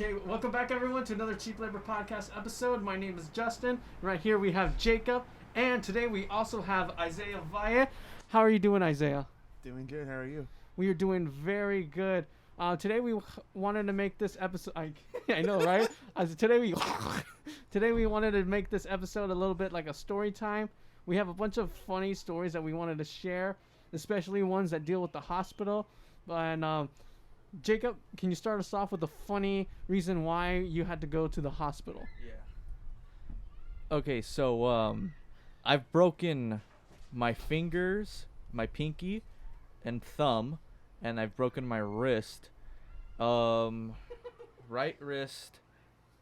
Okay, welcome back everyone to another Cheap Labor Podcast episode. My name is Justin. Right here we have Jacob, and today we also have Iziah Vaya. How are you doing, Iziah? Doing good. How are you? We are doing very good. Today we wanted to make this episode. I know, right? Today we wanted to make this episode a little bit like a story time. We have a bunch of funny stories that we wanted to share, especially ones that deal with the hospital. And Jacob, can you start us off with a funny reason why you had to go to the hospital? Yeah. Okay, so I've broken my fingers, my pinky and thumb, and I've broken my wrist. Right wrist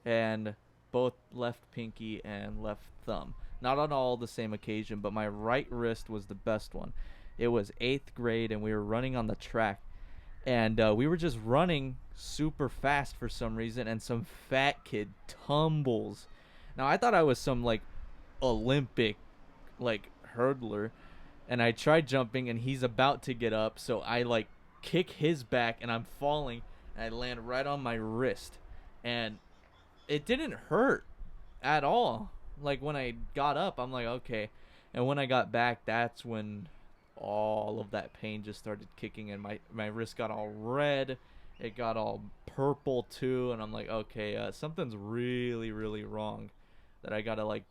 and both left pinky and left thumb. Not on all the same occasion, but my right wrist was the best one. It was 8th grade and we were running on the track. And we were just running super fast for some reason, and some fat kid tumbles. Now, I thought I was some, like, Olympic, like, hurdler, and I tried jumping, and he's about to get up, so I, like, kick his back, and I'm falling, and I land right on my wrist. And it didn't hurt at all. Like, when I got up, I'm like, okay. And when I got back, that's when all of that pain just started kicking, and my wrist got all red. It got all purple too, and I'm like, okay, something's really, really wrong, that I gotta, like,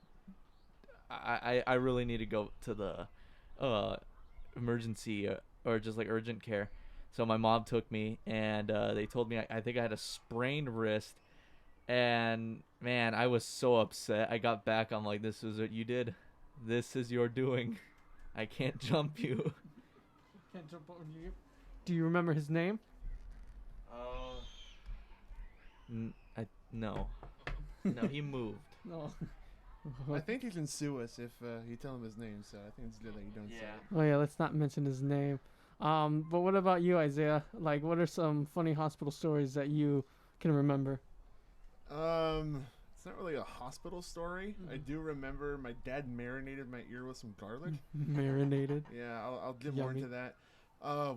I really need to go to the emergency or just like urgent care. So my mom took me, and they told me I think I had a sprained wrist. And man, I was so upset. I got back, I'm like, this is what you did, this is your doing. I can't jump you. Can't jump over you. Do you remember his name? No, he moved. No. I think he can sue us if you tell him his name, so I think it's good that you don't say it. Oh yeah, let's not mention his name. But what about you, Iziah? Like, what are some funny hospital stories that you can remember? It's not really a hospital story. I do remember my dad marinated my ear with some garlic. Marinated? Yeah, I'll get more Yummy. into that.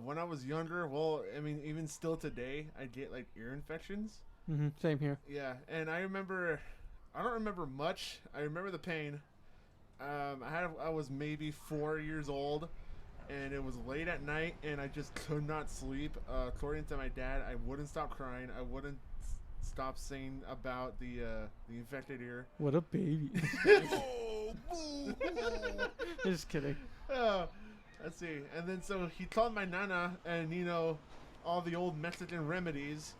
When I was younger, well, I mean, even still today, I get, like, ear infections. Mm-hmm. Same here. Yeah, and I don't remember much. I remember the pain. I was maybe 4 years old, and it was late at night, and I just could not sleep. According to my dad, I wouldn't stop crying. I wouldn't stop saying about the infected ear. What a baby. Just kidding. Let's see. And then so he called my nana, and all the old Mexican remedies.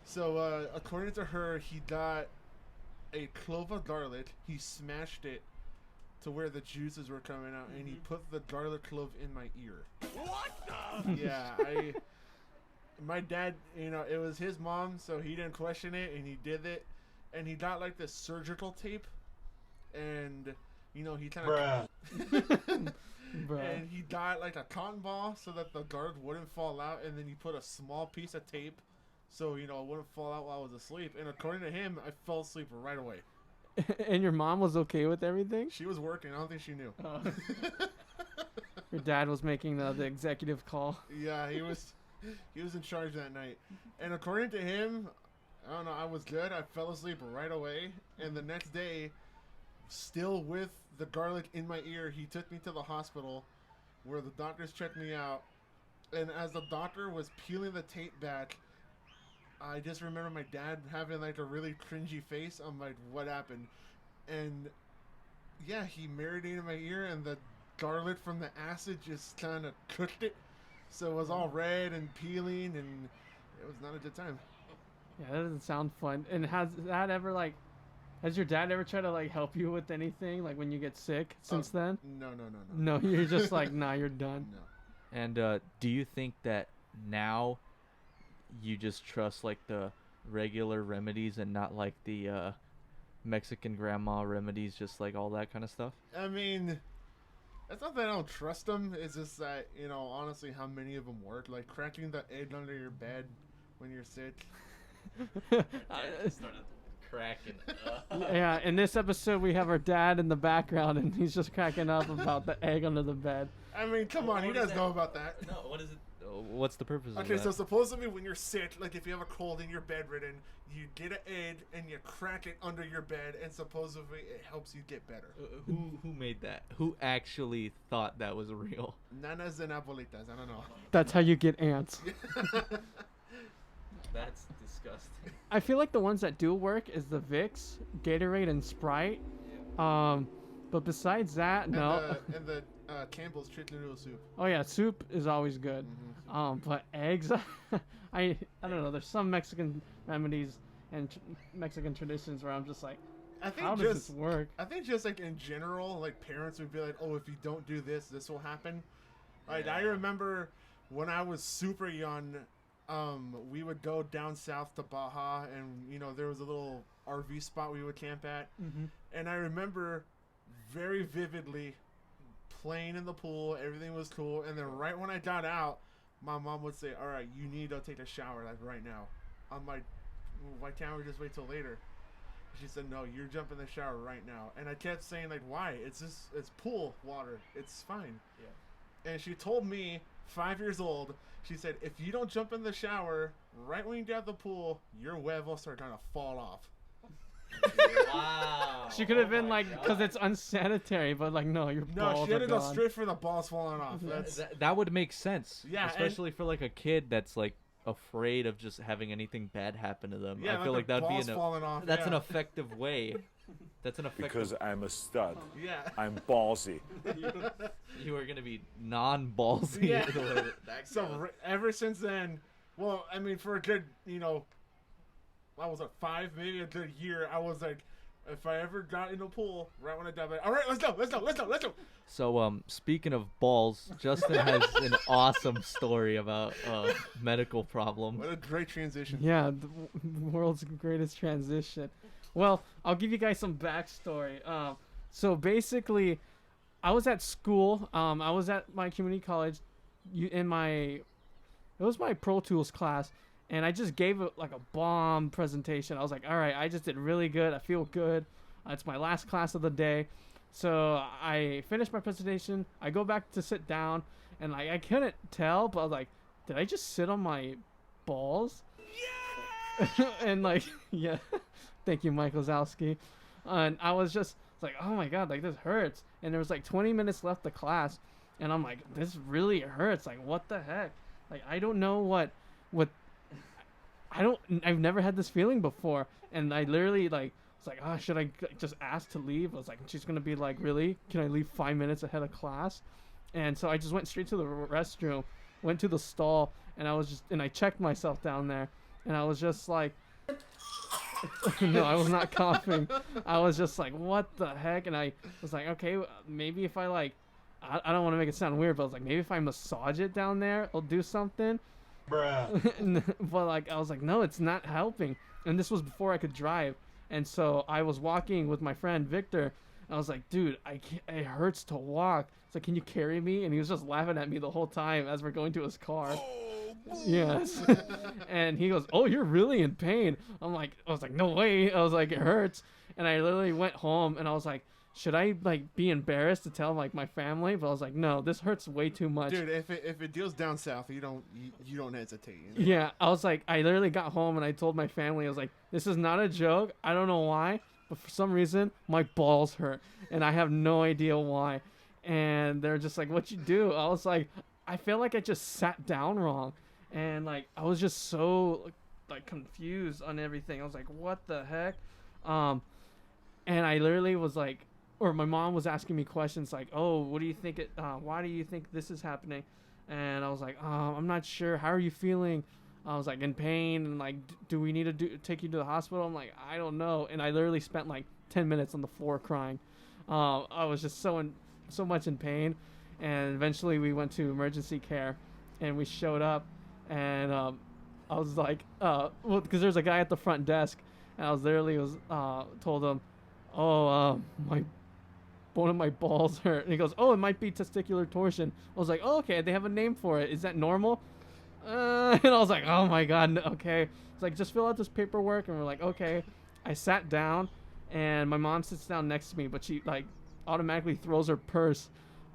So according to her, he got a clove of garlic. He smashed it to where the juices were coming out, and he put the garlic clove in my ear. What the? Yeah, my dad, it was his mom, so he didn't question it, and he did it. And he got, like, this surgical tape, and, he kind of... And he got, like, a cotton ball so that the garlic wouldn't fall out, and then he put a small piece of tape so, it wouldn't fall out while I was asleep. And according to him, I fell asleep right away. And your mom was okay with everything? She was working. I don't think she knew. Your dad was making the executive call. Yeah, he was in charge that night. And according to him, I don't know, I was good. I fell asleep right away. And the next day, still with the garlic in my ear, he took me to the hospital where the doctors checked me out. And as the doctor was peeling the tape back, I just remember my dad having, like, a really cringy face. I'm like, what happened? And yeah, he marinated my ear, and the garlic from the acid just kind of cooked it. So it was all red and peeling, and it was not a good time. Yeah, that doesn't sound fun. And has your dad ever tried to, like, help you with anything, like, when you get sick since then? No. No, you're just like, nah, you're done. No. And do you think that now you just trust, like, the regular remedies and not, like, the Mexican grandma remedies, just, like, all that kind of stuff? I mean, it's not that I don't trust them. It's just that, honestly, how many of them work. Like, cracking the egg under your bed when you're sick. Started cracking up. Yeah, in this episode, we have our dad in the background, and he's just cracking up about the egg under the bed. I mean, come on, he doesn't know about that. No, what is it? What's the purpose of Okay, that? so supposedly when you're sick, like if you have a cold and you're bedridden, you get an egg and you crack it under your bed, and supposedly it helps you get better. Who made that? Who actually thought that was real? Nanas and abuelitas, I don't know. That's how you get ants. That's disgusting. I feel like the ones that do work is the Vicks, Gatorade, and Sprite. But besides that, no. And the Campbell's chicken noodle soup. Oh yeah, soup is always good. But eggs, I don't know. There's some Mexican remedies and Mexican traditions where I'm just like, I think how does this work? I think just like in general, like parents would be like, "Oh, if you don't do this, this will happen." Like I remember when I was super young, we would go down south to Baja, and there was a little RV spot we would camp at, and I remember very vividly playing in the pool. Everything was cool, and then right when I got out, my mom would say, "All right, you need to take a shower like right now." I'm like, "Why can't we just wait till later?" She said, "No, you're jumping in the shower right now." And I kept saying like, "Why? It's pool water. It's fine." Yeah. And she told me, 5 years old, she said, "If you don't jump in the shower right when you get out the pool, your huevos are gonna fall off." Wow. She could have been like, because it's unsanitary, but like, no, your balls No, she had to are go gone. straight for the balls falling off. That would make sense. Yeah, especially for like a kid that's like afraid of just having anything bad happen to them. Yeah, I feel like that would be falling off. that's an yeah. effective way. That's an effective. Because I'm a stud. Yeah. I'm ballsy. You are gonna be non-ballsy. Yeah. the way that So goes. ever since then, well, I mean, for a good, I was 5, maybe a good year. I was like, if I ever got in a pool right when I died, all right, let's go. So speaking of balls, Justin has an awesome story about a medical problem. What a great transition. Yeah, the world's greatest transition. Well, I'll give you guys some backstory. So basically, I was at school. I was at my community college. It was my Pro Tools class, and I just gave it like a bomb presentation. I was like, all right, I just did really good. I feel good. It's my last class of the day. So I finished my presentation. I go back to sit down, and like I couldn't tell, but I was like, did I just sit on my balls? Yeah. And like, yeah. Thank you, Michael Zalski. And I was just like, oh my god, like this hurts. And there was like 20 minutes left of class, and I'm like, this really hurts. Like, what the heck? Like, I don't know what. I've never had this feeling before, and I literally like was like, oh, should I just ask to leave? I was like, she's gonna be like, really? Can I leave 5 minutes ahead of class? And so I just went straight to the restroom, went to the stall, and I checked myself down there, and I was just like. No, I was not coughing. I was just like, what the heck? And I was like, okay, maybe if I like, I don't want to make it sound weird, but I was like, maybe if I massage it down there, it'll do something. Bruh. But like, I was like, no, it's not helping. And this was before I could drive. And so I was walking with my friend Victor. And I was like, dude, it hurts to walk. It's like, can you carry me? And he was just laughing at me the whole time as we're going to his car. Yes. And he goes, oh, you're really in pain. I was like, no way. I was like, it hurts. And I literally went home, and I was like, should I like be embarrassed to tell like my family? But I was like, no, this hurts way too much. Dude, if it deals down south, you don't hesitate. Yeah, I was like, I literally got home and I told my family, I was like, this is not a joke. I don't know why, but for some reason my balls hurt, and I have no idea why. And they're just like, what you do? I was like, I feel like I just sat down wrong. And like I was just so like confused on everything. I was like, what the heck? And I literally was like, or my mom was asking me questions like, oh, what do you think why do you think this is happening? And I was like, I'm not sure. How are you feeling? I was like, in pain, and like, do we need to take you to the hospital? I'm like, I don't know. And I literally spent like 10 minutes on the floor crying. I was just so much in pain. And eventually we went to emergency care, and we showed up. And I was like, well, because there's a guy at the front desk, and I was literally told him, oh, one of my balls hurt. And he goes, oh, it might be testicular torsion. I was like, oh, okay, they have a name for it. Is that normal? And I was like, oh my god, no, okay. It's like, just fill out this paperwork, and we're like, okay. I sat down, and my mom sits down next to me, but she like automatically throws her purse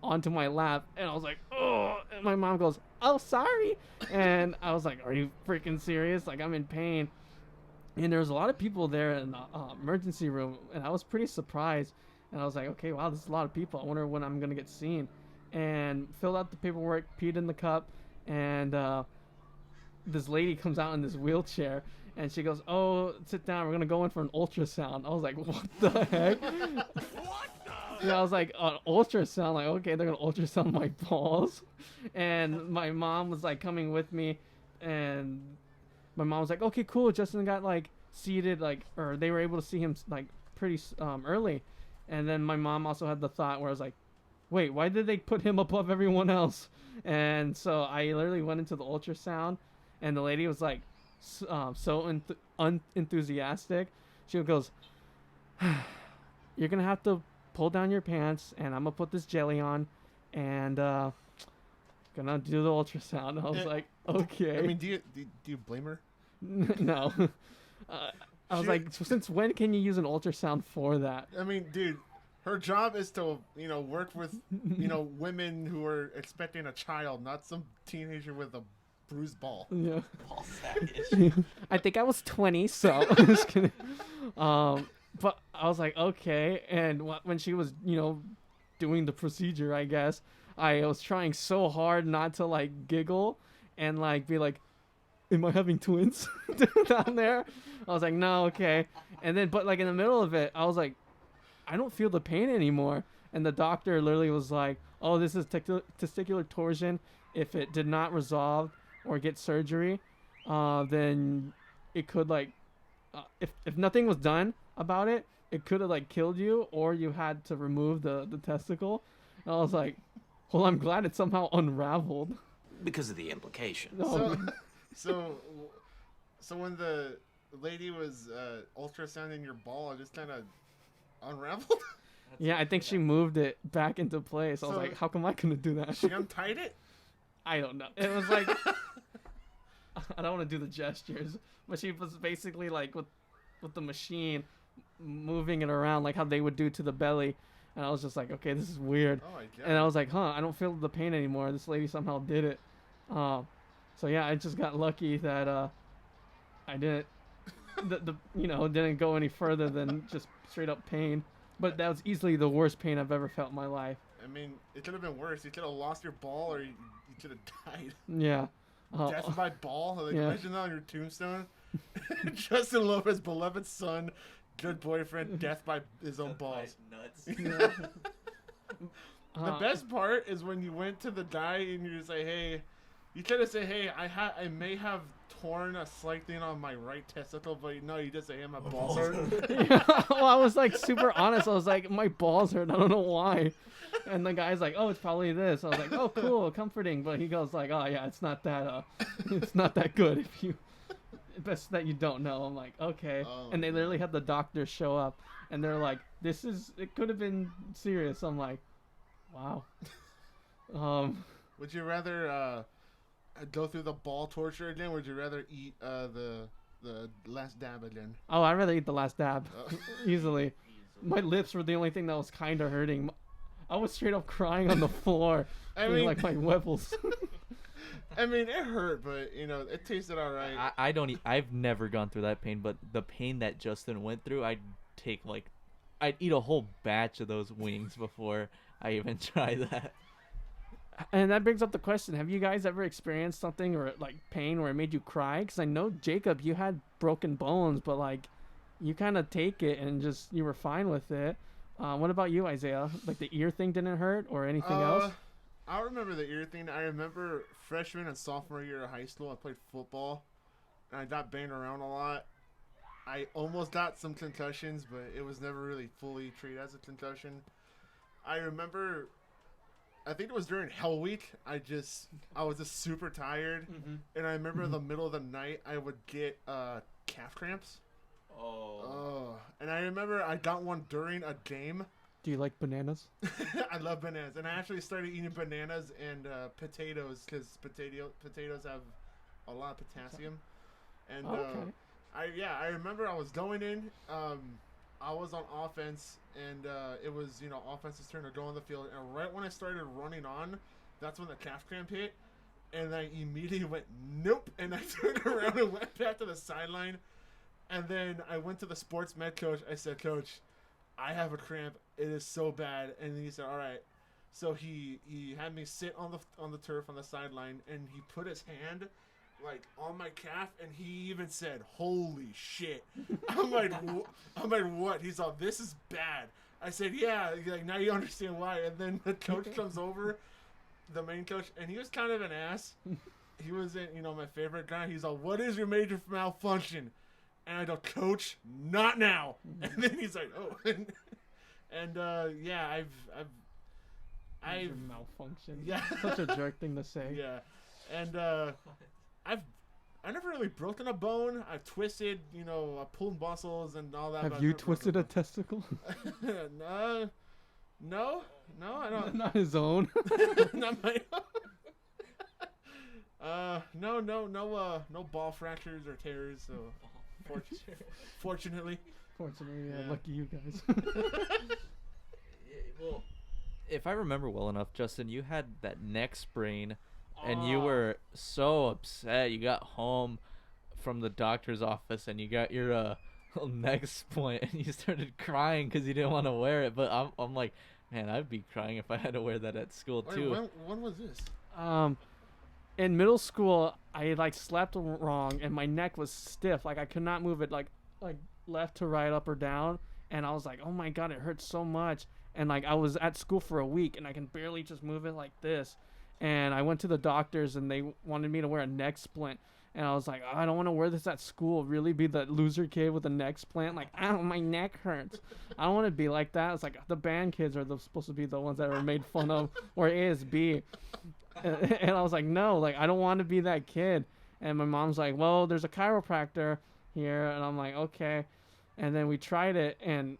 onto my lap, and I was like, oh, and my mom goes, oh, sorry. And I was like, are you freaking serious? Like, I'm in pain. And there was a lot of people there in the emergency room, and I was pretty surprised. And I was like, okay, wow, this is a lot of people. I wonder when I'm going to get seen. And filled out the paperwork, peed in the cup, and this lady comes out in this wheelchair, and she goes, oh, sit down, we're going to go in for an ultrasound. I was like, what the heck? Yeah, I was like, an ultrasound? Like, okay, they're going to ultrasound my balls. And my mom was like coming with me, and my mom was like, okay, cool. Justin got like seated, like, or they were able to see him like pretty early. And then my mom also had the thought where I was like, wait, why did they put him above everyone else? And so I literally went into the ultrasound, and the lady was like so unenthusiastic. She goes, you're going to have to pull down your pants, and I'm going to put this jelly on, and gonna do the ultrasound. I was like, okay. I mean, do you blame her? No. I was like, since when can you use an ultrasound for that? I mean, dude, her job is to, work with, women who are expecting a child, not some teenager with a bruised ball. Yeah. Ball sack. I think I was 20, so I'm just kidding. But I was like, okay. And when she was, doing the procedure, I guess, I was trying so hard not to like giggle and like be like, am I having twins down there? I was like, no, okay. And then, but like in the middle of it, I was like, I don't feel the pain anymore. And the doctor literally was like, oh, this is testicular torsion. If it did not resolve or get surgery, then it could like, if nothing was done about it, it could have like killed you, or you had to remove the testicle. And I was like, well, I'm glad it somehow unraveled. Because of the implications. No. So when the lady was ultrasounding your ball, it just kind of unraveled? Yeah, I think she moved it back into place. I was So- like, how come I couldn't do that? She untied it? I don't know. It was like, I don't want to do the gestures, but she was basically like with the machine moving it around like how they would do to the belly. And I was just like, okay, this is weird. Oh, my God. And I was like, I don't feel the pain anymore. This lady somehow did it. So yeah, I just got lucky that I didn't, didn't go any further than just straight up pain. But that was easily the worst pain I've ever felt in my life. I mean, it could have been worse. You could have lost your ball, or you could have died. Yeah. Death by ball? Like, Yeah. imagine that on your tombstone. Justin Lopez, beloved son, good boyfriend, death by his own balls. Nuts. The best part is when you went to the guy and you say, hey, you could have said, hey, I may have torn a slight thing on my right testicle, but no, you just say, hey, my balls hurt. Yeah, well, I was like super honest. I was like, my balls hurt. I don't know why. And the guy's like, oh, it's probably this. I was like, oh, cool, comforting. But he goes like, oh yeah, it's not that it's not that good. If you, best that you don't know. I'm like, okay. Oh, And they literally had the doctors show up, and they're like, it could have been serious. I'm like, wow. Would you rather go through the ball torture again, or would you rather eat the last dab again? Oh, I'd rather eat the last dab. Oh. Easily. My lips were the only thing that was kind of hurting. I was straight up crying on the floor. I feeling mean- like my webbles. I mean, it hurt, but, it tasted all right. I don't. I've never gone through that pain, but the pain that Justin went through, I'd eat a whole batch of those wings before I even try that. And that brings up the question: have you guys ever experienced something or like pain where it made you cry? Because I know, Jacob, you had broken bones, but like you kind of take it and just you were fine with it. What about you, Isaiah? Like the ear thing didn't hurt or anything else? I remember the ear thing. I remember freshman and sophomore year of high school, I played football, and I got banged around a lot. I almost got some concussions, but it was never really fully treated as a concussion. I remember, I think it was during Hell Week, I was just super tired, and I remember in the middle of the night, I would get calf cramps. Oh. And I remember I got one during a game. Do you like bananas? I love bananas, and I actually started eating bananas and potatoes because potatoes have a lot of potassium. And Okay. I remember I was going in, I was on offense, and it was, offense's turn to go on the field. And right when I started running on, that's when the calf cramp hit. And I immediately went, nope. And I turned around and went back to the sideline. And then I went to the sports med coach. I said, Coach, I have a cramp. It is so bad. And he said, all right. So he had me sit on the turf on the sideline, and he put his hand like on my calf, and he even said, "Holy shit!" I'm like, what? He's like, "This is bad." I said, "Yeah." He's like, now you understand why. And then the coach comes over, the main coach, and he was kind of an ass. He wasn't, my favorite guy. He's like, "What is your major malfunction?" And I go, "Coach, not now." And then he's like, "Oh," and yeah, I've malfunction. Yeah. Such a jerk thing to say. Yeah, and I've never really broken a bone. I've twisted, I pulled muscles and all that. Have you twisted a testicle? No, I don't. Not his own. Not my own. No ball fractures or tears. So, fortunately. Fortunately, Yeah. lucky you guys. Well, if I remember well enough, Justin, you had that neck sprain, and you Oh. were so upset. You got home from the doctor's office, and you got your little neck splint, and you started crying because you didn't want to wear it. But I'm like, man, I'd be crying if I had to wear that at school Wait, too. when was this? In middle school, I slept wrong, and my neck was stiff. Like I could not move it like left to right, up or down. And I was like, oh my god, it hurts so much. And I was at school for a week, and I can barely just move it like this. And I went to the doctors, and they wanted me to wear a neck splint. And I was like, I don't want to wear this at school. Really be the loser kid with a neck splint? Like, ow, my neck hurts. I don't want to be like that. It's like the band kids are supposed to be the ones that are made fun of, or ASB. And I was like, no, I don't want to be that kid. And my mom's like, well, there's a chiropractor here. And I'm like, okay. And then we tried it, and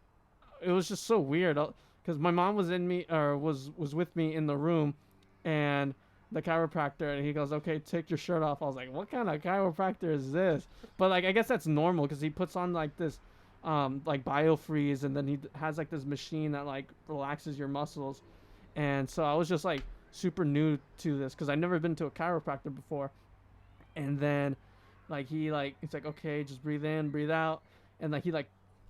it was just so weird. Because my mom was was with me in the room, and the chiropractor, and he goes, okay, take your shirt off. I was like, what kind of chiropractor is this? But I guess that's normal, because he puts on this biofreeze, and then he has this machine that relaxes your muscles. And so I was just super new to this, because I'd never been to a chiropractor before. And then he's like, okay, just breathe in, breathe out. And he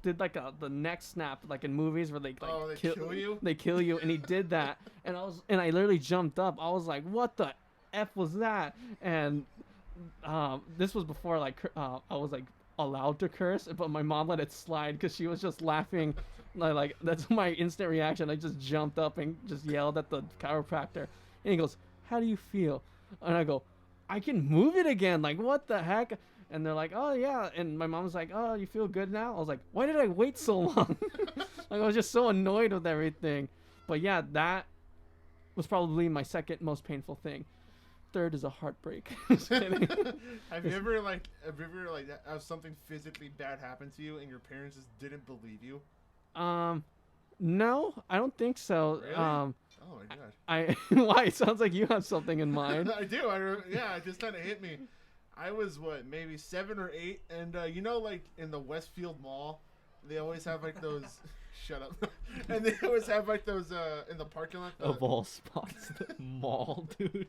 did the neck snap in movies where they kill you? They kill you, and he did that, and I literally jumped up. I was like, what the F was that? And this was before I was allowed to curse, but my mom let it slide because she was just laughing. That's my instant reaction. I just jumped up and just yelled at the chiropractor, and he goes, how do you feel? And I go, I can move it again. What the heck? And they're like, oh, yeah. And my mom's like, oh, you feel good now? I was like, why did I wait so long? I was just so annoyed with everything. But, yeah, that was probably my second most painful thing. Third is a heartbreak. Just kidding. Have you ever have something physically bad happen to you and your parents just didn't believe you? No, I don't think so. Really? Oh, my God. Why? It sounds like you have something in mind. I do. It just kind of hit me. I was maybe 7 or 8, and in the Westfield Mall, they always have those. Shut up. And they always have those in the parking lot. Of all spots, the mall, dude.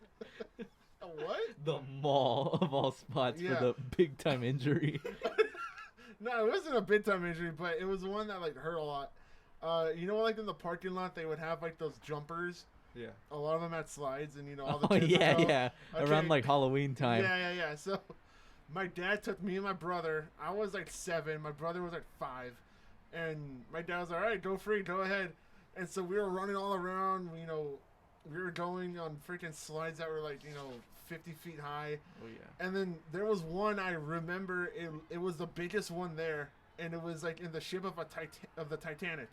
What? The mall of all spots Yeah. for the big time injury. No, it wasn't a big time injury, but it was one that hurt a lot. In the parking lot, they would have those jumpers. Yeah. A lot of them had slides, and all the Oh kids would go. yeah. Okay. Around Halloween time. Yeah. So, my dad took me and my brother. I was 7. My brother was 5, and my dad was all right, go free, go ahead. And so we were running all around. We were going on freaking slides that were 50 feet high. Oh yeah. And then there was one I remember. It was the biggest one there, and it was in the ship of the Titanic,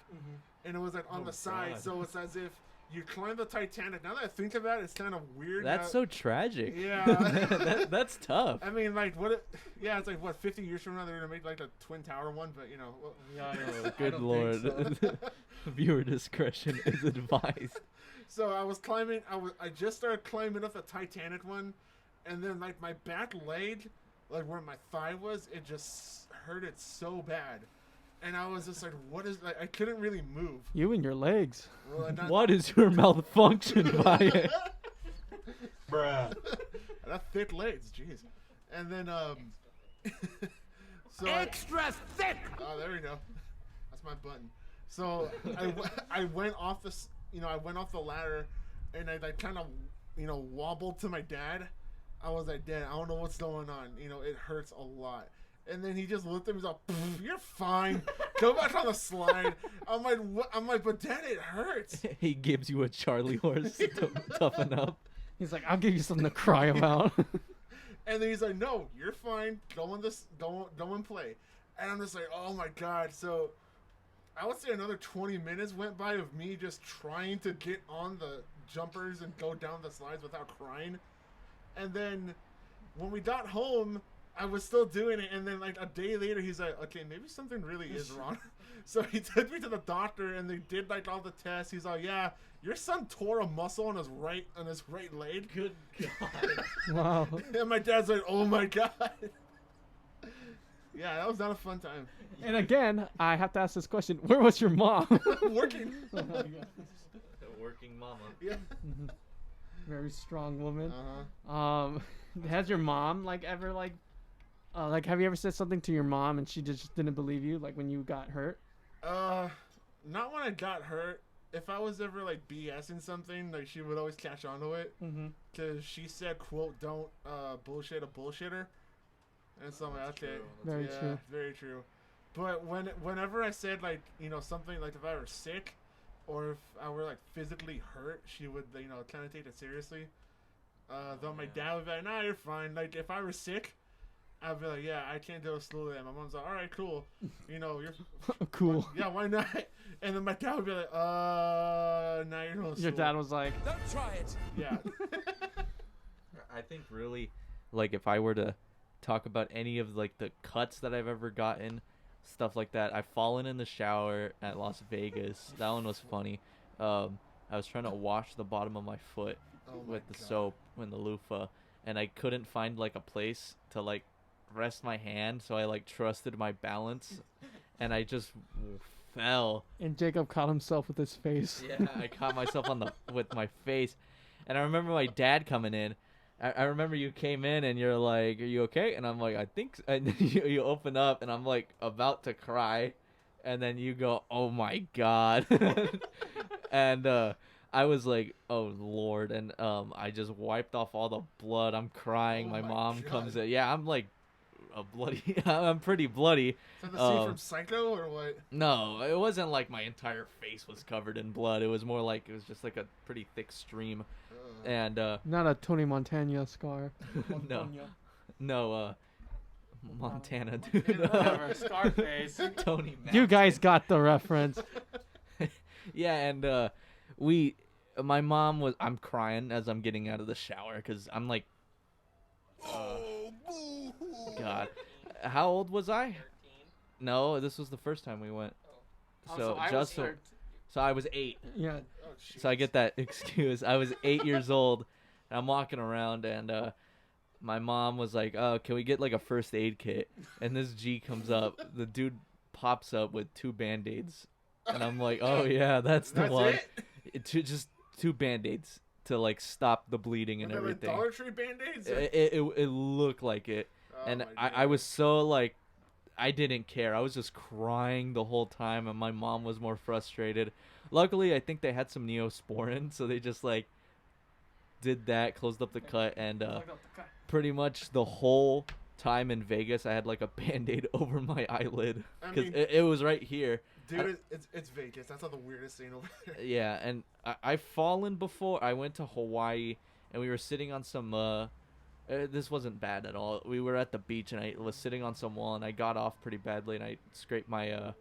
and it was on the side. God. So it's as if you climb the Titanic. Now that I think about it, it's kind of weird. That's so tragic. Yeah. That's tough. I mean, it's 50 years from now they're gonna make a Twin Tower one, but Oh, I good don't lord. think so. Viewer discretion is advised. So I was climbing. I just started climbing up the Titanic one, and then my back leg, where my thigh was, it just hurted so bad. And I was just like, what is, like, I couldn't really move. You and your legs. Well, not, What is your malfunction by it? Bruh. I got thick legs, jeez. And then, so Extra thick! oh, there we go. That's my button. So I went off this, I went off the ladder, and I kind of, wobbled to my dad. I was like, Dad, I don't know what's going on. It hurts a lot. And then he just looked at me and was like, you're fine. Go back on the slide. I'm like, what? I'm like, but Dad, it hurts. He gives you a Charlie horse to toughen up. He's like, I'll give you something to cry about. And then he's like, no, you're fine. Go and play. And I'm just like, oh my God. So I would say another 20 minutes went by of me just trying to get on the jumpers and go down the slides without crying. And then when we got home, I was still doing it, and then like a day later, he's like, "Okay, maybe something really is wrong." So he took me to the doctor, and they did like all the tests. He's like, "Yeah, your son tore a muscle on his right leg." Good God. Wow. And my dad's like, "Oh my God." Yeah, that was not a fun time. And again, I have to ask this question: where was your mom? Working. Oh my God. Working mama. Yeah. Very strong woman. Uh-huh. Has your mom ever have you ever said something to your mom and she just didn't believe you, like when you got hurt? Not when I got hurt. If I was ever like BSing something, like she would always catch on to it. Mm-hmm. Cause she said, "Quote, don't bullshit a bullshitter." And so I'm like, okay, Very true. very true. But whenever I said something like if I were sick, or if I were like physically hurt, she would kind of take it seriously. Though my dad would be like, "Nah, you're fine." Like if I were sick, I'd be like, "Yeah, I can't do it slowly." And my mom's like, "All right, cool. You're Cool. yeah, why not?" And then my dad would be like, nah, you're no." Your dad was like, Don't try it! Yeah. I think really, if I were to talk about any of the cuts that I've ever gotten, stuff like that. I've fallen in the shower at Las Vegas. That one was funny. I was trying to wash the bottom of my foot with the soap and the loofah, and I couldn't find a place to rest my hand, so I trusted my balance, and I just fell. and Jacob caught himself with his face. Yeah, I caught myself with my face, and I remember my dad coming in. I remember you came in and you're like, "Are you okay?" And I'm like, "I think." And then you open up and I'm about to cry, and then you go, "Oh my God!" And I was like, "Oh Lord!" And I just wiped off all the blood. I'm crying. Oh my my mom God. comes in. Yeah, I'm a bloody. I'm pretty bloody. Is that the scene from Psycho or what? No, it wasn't my entire face was covered in blood. It was more it was just a pretty thick stream. And Not a Tony Montana scar. no, Montana, dude. Whatever, Scarface. Tony. You guys got the reference. Yeah, and my mom was. I'm crying as I'm getting out of the shower because I'm like, God, how old was I? 13. No, this was the first time we went. So I just was so I was 8. Yeah. Oh, So I get that excuse. I was 8 years old, and I'm walking around, and my mom was like, "Oh, can we get a first aid kit?" And this G comes up. The dude pops up with 2 Band-Aids, and I'm like, "Oh yeah, that's the one." Just 2 Band-Aids to stop the bleeding and Were they, everything. Dollar Tree Band-Aids? It looked like it, Oh and my I was God. so I didn't care. I was just crying the whole time, and my mom was more frustrated. Luckily, I think they had some Neosporin, so they just did that, closed up the cut, and pretty much the whole time in Vegas, I had a Band-Aid over my eyelid I because mean- it was right here. Dude, it's Vegas. That's not the weirdest scene over there. Yeah, and I've fallen before. I went to Hawaii, and we were sitting on some. This wasn't bad at all. We were at the beach, and I was sitting on some wall, and I got off pretty badly, and I scraped my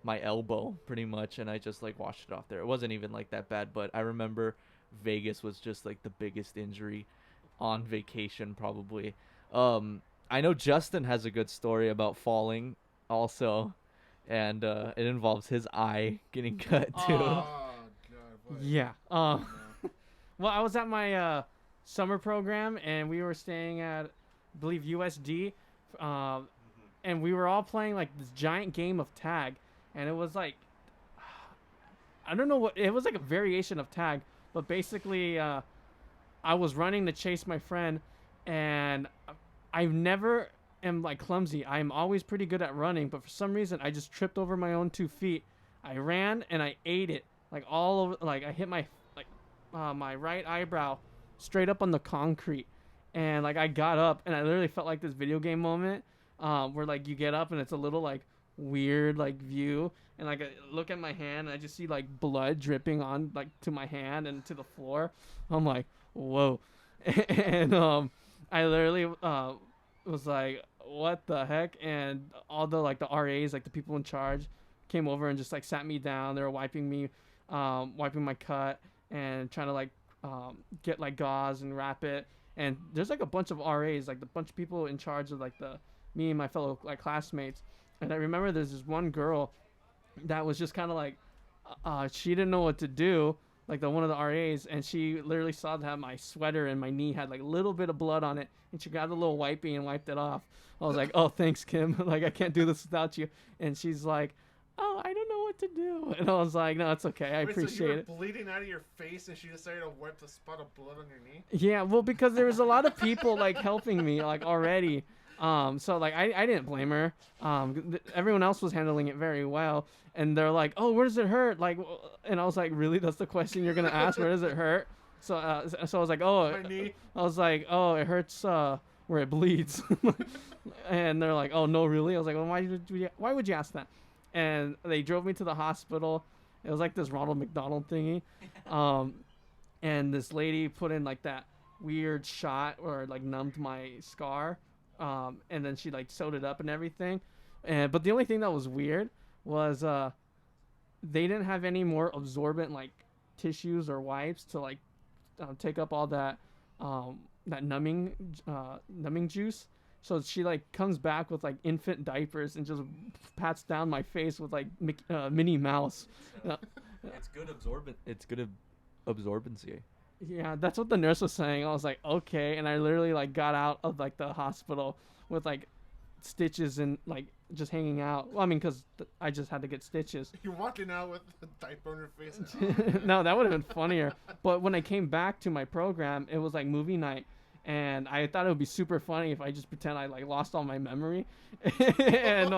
my elbow pretty much, and I just washed it off there. It wasn't even that bad, but I remember Vegas was just the biggest injury on vacation probably. I know Justin has a good story about falling also, and it involves his eye getting cut too. Oh, God. What? Yeah. Well, I was at my summer program, and we were staying at, I believe, USD. and we were all playing like this giant game of tag, and it was like, I don't know what it was, like a variation of tag, but basically I was running to chase my friend, and I never am like clumsy. I'm always pretty good at running, but for some reason I just tripped over my own 2 feet. I ran and I ate it like all over. Like I hit my my right eyebrow straight up on the concrete, and like I got up and I literally felt like this video game moment where like you get up and it's a little like weird like view, and like I look at my hand and I just see like blood dripping on like to my hand and to the floor. I'm like, whoa. And I literally was like, what the heck? And all the like the RAs, like the people in charge, came over and just like sat me down. They were wiping my cut and trying to like get like gauze and wrap it. And there's like a bunch of RAs, like the bunch of people in charge of like me and my fellow like classmates. And I remember there's this one girl that was just kind of like she didn't know what to do, like one of the RAs, and she literally saw that my sweater and my knee had like a little bit of blood on it, and she grabbed a little wipey and wiped it off. I was like, oh, thanks, Kim. Like, I can't do this without you. And she's like, oh, I don't know what to do. And I was like, no, it's okay. I appreciate so you were it. bleeding out of your face, and she decided to wipe the spot of blood on your knee? Yeah, well, because there was a lot of people like helping me like already. So like I didn't blame her. Everyone else was handling it very well, and they're like, "Oh, where does it hurt?" Like, and I was like, "Really? That's the question you're gonna ask? Where does it hurt?" So I was like, "Oh," My knee. I was like, "Oh, it hurts where it bleeds," and they're like, "Oh no, really?" I was like, "Well, why would you ask that?" And they drove me to the hospital. It was like this Ronald McDonald thingy, and this lady put in like that weird shot or like numbed my scar. And then she like sewed it up and everything, but the only thing that was weird was they didn't have any more absorbent like tissues or wipes to like take up all that that numbing juice. So she like comes back with like infant diapers and just pats down my face with like Minnie Mouse. It's good absorbent. It's good absorbency. Yeah, that's what the nurse was saying. I was like, okay, and I literally like got out of like the hospital with like stitches and like just hanging out. Well, I mean, because I just had to get stitches. You're walking out with a diaper on your face. No, that would have been funnier. But when I came back to my program, it was like movie night, and I thought it would be super funny if I just pretend I like lost all my memory. And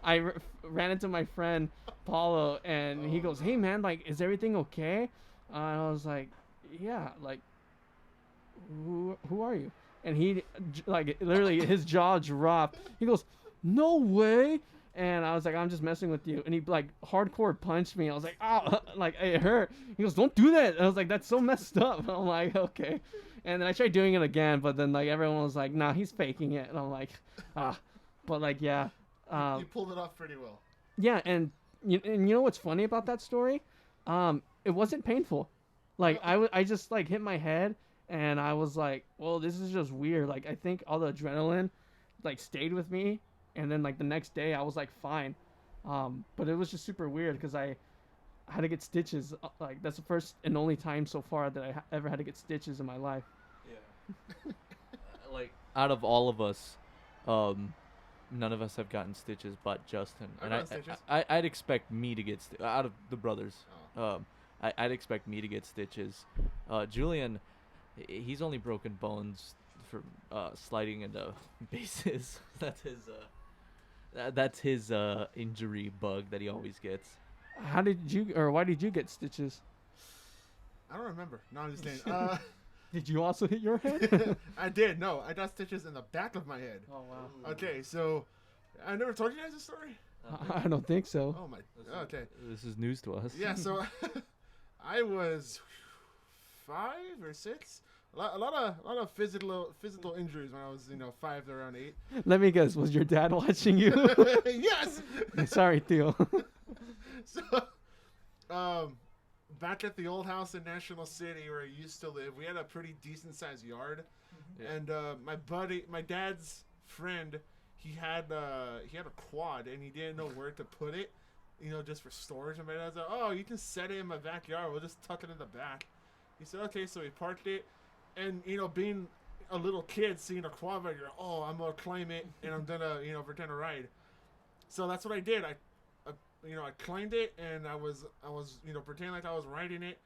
I ran into my friend Paulo, and he goes, "Hey man, like, is everything okay?" And I was like, yeah, like, who are you? And he like literally his jaw dropped. He goes, no way. And I was like, I'm just messing with you. And he like hardcore punched me. I was like, oh, like it hurt. He goes, don't do that. And I was like, that's so messed up. I'm like, okay. And then I tried doing it again, but then like everyone was like, nah, he's faking it. And I'm like, but like, yeah. You pulled it off pretty well. Yeah, and you know what's funny about that story? It wasn't painful. Like I just like hit my head, and I was like, well, this is just weird. Like I think all the adrenaline like stayed with me, and then like the next day I was like fine. But it was just super weird because I had to get stitches. Like that's the first and only time so far that I ever had to get stitches in my life. Yeah. Like out of all of us, none of us have gotten stitches but Justin. I'd expect me to get out of the brothers. Oh. I'd expect me to get stitches. Julian, he's only broken bones from sliding into bases. That's his injury bug that he always gets. Why did you get stitches? I don't remember. No, I'm just saying. Did you also hit your head? I did. No, I got stitches in the back of my head. Oh wow. Okay, so I never told you guys this story. I don't think so. Oh my. Okay. This is news to us. Yeah. So I was 5 or 6. A lot of physical injuries when I was 5 to around 8. Let me guess. Was your dad watching you? Yes. Sorry, Theo. So, back at the old house in National City where I used to live, we had a pretty decent sized yard, and my dad's friend, he had a quad and he didn't know where to put it, just for storage. And my dad's like, "Oh, you can set it in my backyard. We'll just tuck it in the back." He said, "Okay," so we parked it, and being a little kid seeing a quad bike. You're, oh, I'm gonna climb it and I'm gonna pretend to ride. So that's what I did. I climbed it and I was pretending like I was riding it,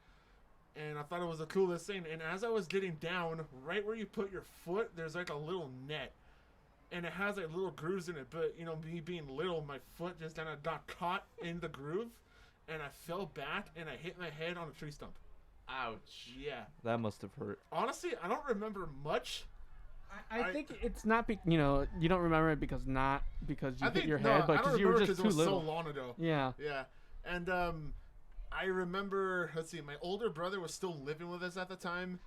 and I thought it was the coolest thing. And as I was getting down, right where you put your foot, there's like a little net, and it has like little grooves in it. But me being little, my foot just kind of got caught in the groove, and I fell back and I hit my head on a tree stump. Ouch. Yeah. That must have hurt. Honestly, I don't remember much. I think it's not you don't remember it because you hit your head, but because you were just too it was little. so long ago. Yeah. Yeah. And I remember, let's see, my older brother was still living with us at the time,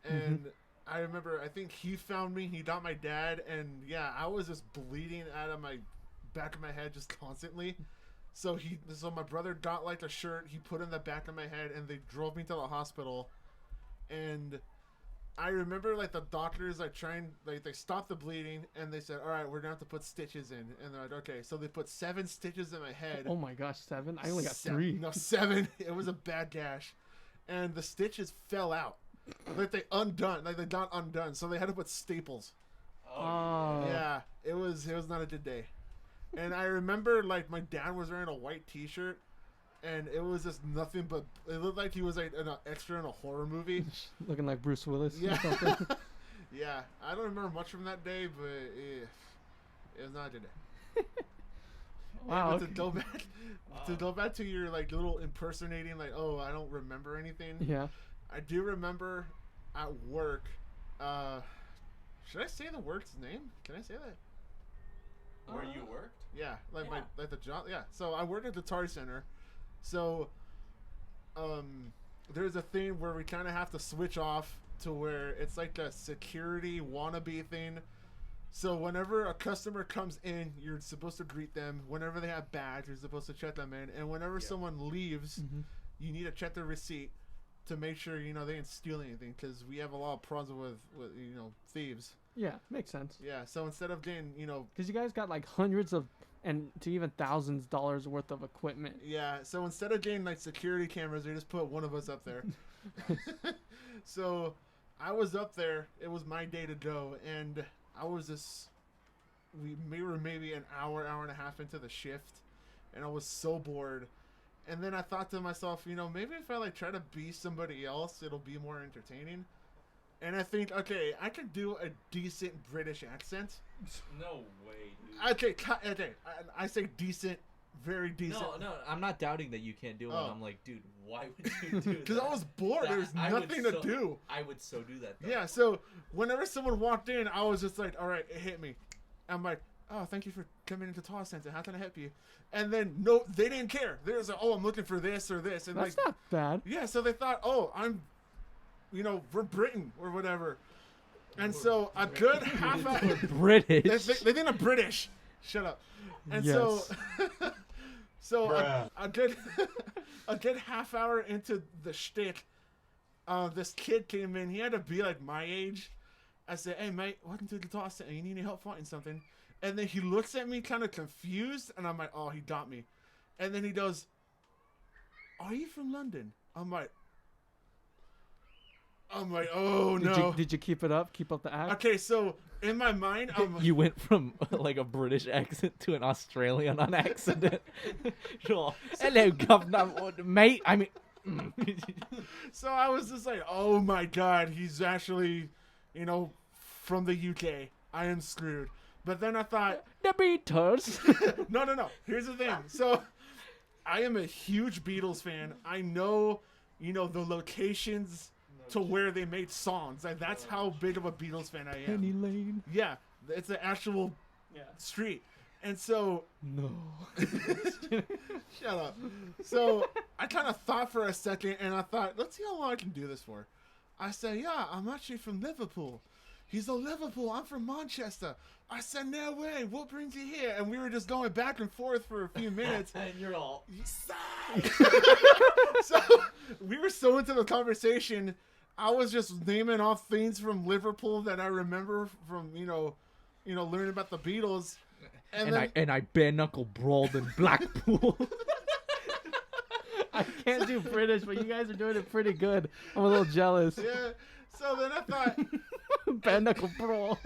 and I remember, I think he found me, he got my dad, and yeah, I was just bleeding out of my back of my head just constantly. So my brother got like a shirt, he put in the back of my head, and they drove me to the hospital. And I remember like the doctors they stopped the bleeding and they said, all right, we're gonna have to put stitches in. And they're like, okay. So they put 7 stitches in my head. Oh my gosh, 7? I only got 3. No, 7. It was a bad gash. And the stitches fell out. Like they got undone. So they had to put staples. Oh. Yeah. It was not a good day. And I remember like my dad was wearing a white t-shirt, and it was just nothing but, it looked like he was like an extra in a horror movie. Looking like Bruce Willis. Yeah. Or something. Yeah. I don't remember much from that day, but it was not a good day. Wow. Yeah, but to go back to your like little impersonating, like, oh, I don't remember anything. Yeah. I do remember at work. Should I say the work's name? Can I say that? Where you worked? Yeah, like the job. Yeah, so I work at the Guitar Center. So, there's a thing where we kind of have to switch off to where it's like a security wannabe thing. So whenever a customer comes in, you're supposed to greet them. Whenever they have badge, you're supposed to check them in. And whenever someone leaves, you need to check their receipt to make sure they didn't steal anything, because we have a lot of problems with thieves. Yeah, makes sense. Yeah, so instead of getting Because you guys got like hundreds of and to even thousands of dollars worth of equipment. Yeah, so instead of getting like security cameras, they just put one of us up there. So I was up there. It was my day to go, and I was we were maybe an hour and a half into the shift, and I was so bored. And then I thought to myself, maybe if I like try to be somebody else, it'll be more entertaining. And I think, okay, I could do a decent British accent. No way, dude. Okay, I say decent, very decent. No, I'm not doubting that you can't do one. Oh. I'm like, dude, why would you do that? Because I was bored. There was nothing to do. I would so do that, though. Yeah, so whenever someone walked in, I was just like, all right, it hit me. I'm like, oh, thank you for coming into Guitar Center. How can I help you? And then, no, they didn't care. They was like, oh, I'm looking for this or this. And That's like, not bad. yeah, so they thought, oh, I'm, we're Britain or whatever. And so a good half hour. British. They think I'm British. Shut up. And Yes. so Bruh. a good half hour into the shtick, this kid came in. He had to be like my age. I said, hey, mate, welcome to the Guitar Center. You need any help finding something? And then he looks at me kind of confused, and I'm like, oh, he got me. And then he goes, are you from London? I'm like, oh, no. Did you keep it up? Keep up the act? Okay, so in my mind, You went from like a British accent to an Australian on accident. Sure. Hello, governor, mate. I mean, so I was just like, oh my god, he's actually, from the UK. I am screwed. But then I thought, The Beatles. no. Here's the thing. So I am a huge Beatles fan. I know, the locations to where they made songs. Like, that's how big of a Beatles fan I am. Penny Lane. Yeah, it's an actual street. And so, No. shut up. So I kind of thought for a second, and I thought, let's see how long I can do this for. I said, yeah, I'm actually from Liverpool. He's like, Liverpool, I'm from Manchester. I said, no way, what brings you here? And we were just going back and forth for a few minutes. and you're all. So we were so into the conversation, I was just naming off things from Liverpool that I remember from, learning about the Beatles. And I bare knuckle brawled in Blackpool. I can't do British, but you guys are doing it pretty good. I'm a little jealous. Yeah. So then I thought, Bare knuckle brawl.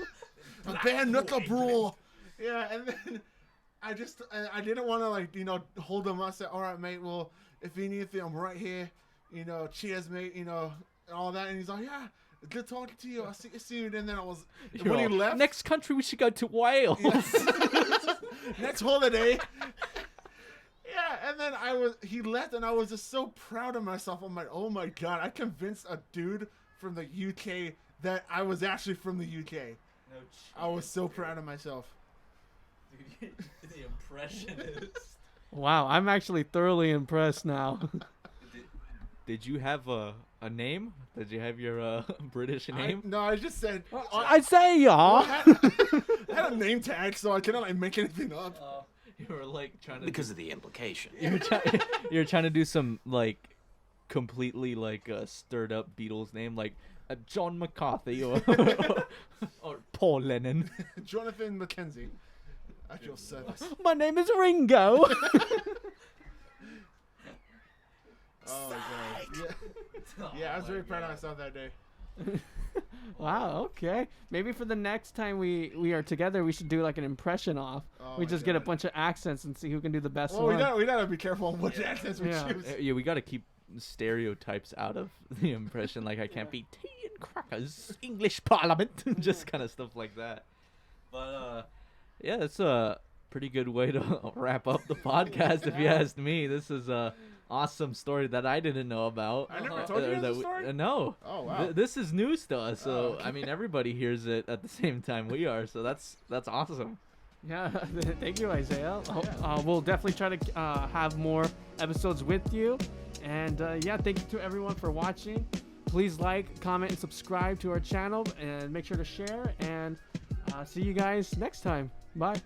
A bare knuckle brawl. Yeah, and then I didn't want to like hold him up. I said, all right, mate. Well, if you need anything, I'm right here. Cheers, mate. And all that. And he's like, yeah, good talking to you. I'll see you soon. And then when he left, next country we should go to Wales. next holiday. Yeah, and then he left, and I was just so proud of myself. I'm like, oh my god, I convinced a dude from the UK that I was actually from the UK. No, I was so proud of myself. Dude, the impressionist. Wow, I'm actually thoroughly impressed now. Did you have a name? Did you have your British name? No, I just said Iziah. I had a name tag, so I couldn't like make anything up. You were like trying to Because of the implication. you're trying to do some like completely like stirred up Beatles name like John McCarthy or Paul Lennon. Jonathan McKenzie. At your service. My name is Ringo. Oh my god. Yeah, I was very proud of myself that day. Wow, okay. Maybe for the next time we are together, we should do like an impression off. Oh We my just get a God. bunch of accents and see who can do the best Well, one. we gotta be careful on which accents we Yeah. choose. Yeah, we got to keep stereotypes out of the impression. Like I can't be tea and crackers, English Parliament, just kind of stuff like that. But yeah, it's a pretty good way to wrap up the podcast, if you ask me. This is a awesome story that I didn't know about. I never told you that this we- story? No. Oh, wow. This is news to us, so Oh, okay. I mean everybody hears it at the same time we are, so that's awesome. Yeah, thank you, Isaiah. We'll definitely try to have more episodes with you. And yeah, thank you to everyone for watching. Please like, comment, and subscribe to our channel, and make sure to share. And see you guys next time. Bye.